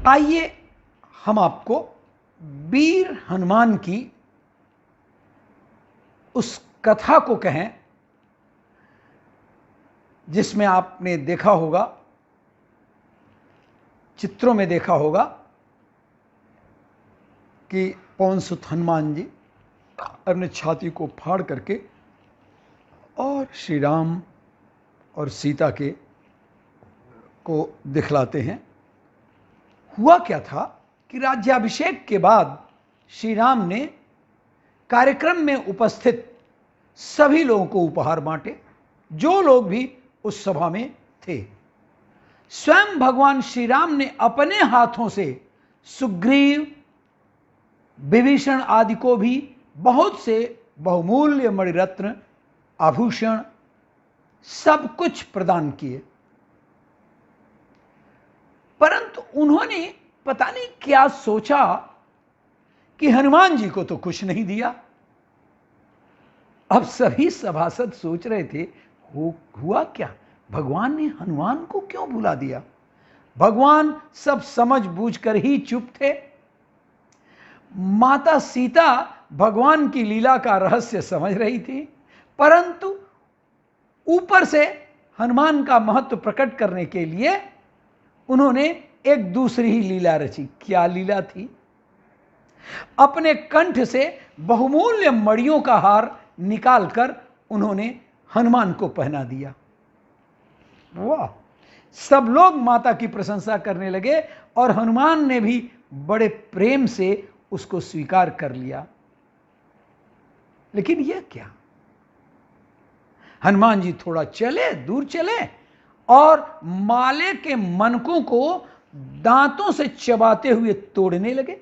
आइए हम आपको वीर हनुमान की उस कथा को कहें जिसमें आपने देखा होगा, चित्रों में देखा होगा कि पवन-सुत हनुमान जी अपने छाती को फाड़ करके और श्री राम और सीता के को दिखलाते हैं। हुआ क्या था कि राज्याभिषेक के बाद श्री राम ने कार्यक्रम में उपस्थित सभी लोगों को उपहार बांटे, जो लोग भी उस सभा में थे। स्वयं भगवान श्री राम ने अपने हाथों से सुग्रीव, विभीषण आदि को भी बहुत से बहुमूल्य मणिरत्न, आभूषण सब कुछ प्रदान किए। परंतु उन्होंने पता नहीं क्या सोचा कि हनुमान जी को तो कुछ नहीं दिया। अब सभी सभासद सोच रहे थे हुआ क्या, भगवान ने हनुमान को क्यों बुला दिया। भगवान सब समझ बूझ कर ही चुप थे। माता सीता भगवान की लीला का रहस्य समझ रही थी, परंतु ऊपर से हनुमान का महत्व प्रकट करने के लिए उन्होंने एक दूसरी ही लीला रची। क्या लीला थी? अपने कंठ से बहुमूल्य मणियों का हार निकालकर उन्होंने हनुमान को पहना दिया। वाह! सब लोग माता की प्रशंसा करने लगे और हनुमान ने भी बड़े प्रेम से उसको स्वीकार कर लिया। लेकिन यह क्या, हनुमान जी थोड़ा चले, दूर चले और माले के मनकों को दांतों से चबाते हुए तोड़ने लगे।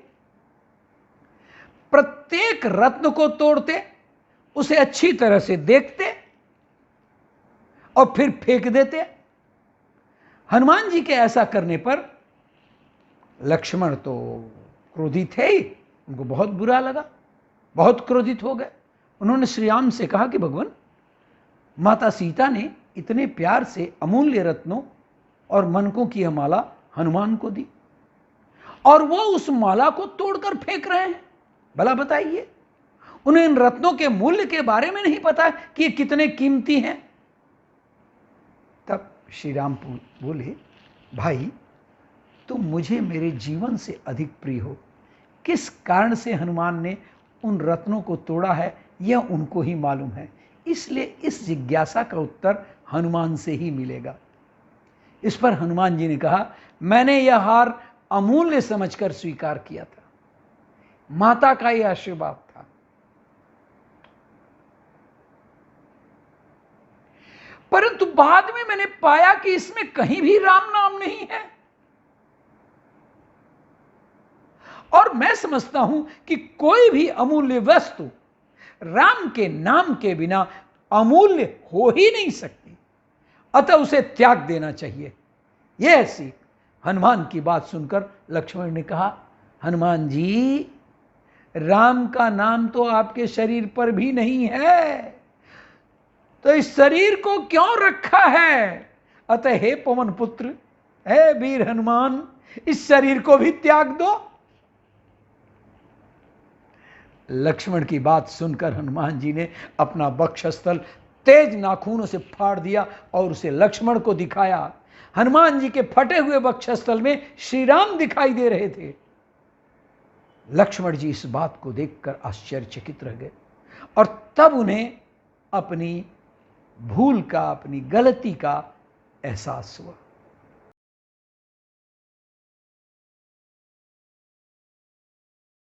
प्रत्येक रत्न को तोड़ते, उसे अच्छी तरह से देखते और फिर फेंक देते। हनुमान जी के ऐसा करने पर लक्ष्मण तो क्रोधित है ही, उनको बहुत बुरा लगा, बहुत क्रोधित हो गए। उन्होंने श्री राम से कहा कि भगवान, माता सीता ने इतने प्यार से अमूल्य रत्नों और मनकों की यह माला हनुमान को दी और वो उस माला को तोड़कर फेंक रहे हैं। भला बताइए, उन्हें इन रत्नों के मूल्य के बारे में नहीं पता कि ये कितने कीमती हैं। तब श्री राम बोले, भाई तुम मुझे मेरे जीवन से अधिक प्रिय हो। किस कारण से हनुमान ने उन रत्नों को तोड़ा है यह उनको ही मालूम है, इसलिए इस जिज्ञासा का उत्तर हनुमान से ही मिलेगा। इस पर हनुमान जी ने कहा, मैंने यह हार अमूल्य समझकर स्वीकार किया था, माता का यह आशीर्वाद था। परंतु बाद में मैंने पाया कि इसमें कहीं भी राम नाम नहीं है और मैं समझता हूं कि कोई भी अमूल्य वस्तु राम के नाम के बिना अमूल्य हो ही नहीं सकती, अतः उसे त्याग देना चाहिए। यह सीख। हनुमान की बात सुनकर लक्ष्मण ने कहा, हनुमान जी, राम का नाम तो आपके शरीर पर भी नहीं है, तो इस शरीर को क्यों रखा है? अतः हे पवन पुत्र, हे वीर हनुमान, इस शरीर को भी त्याग दो। लक्ष्मण की बात सुनकर हनुमान जी ने अपना वक्षस्थल तेज नाखूनों से फाड़ दिया और उसे लक्ष्मण को दिखाया। हनुमान जी के फटे हुए वक्षस्थल में श्री राम दिखाई दे रहे थे। लक्ष्मण जी इस बात को देखकर आश्चर्यचकित रह गए और तब उन्हें अपनी भूल का, अपनी गलती का एहसास हुआ।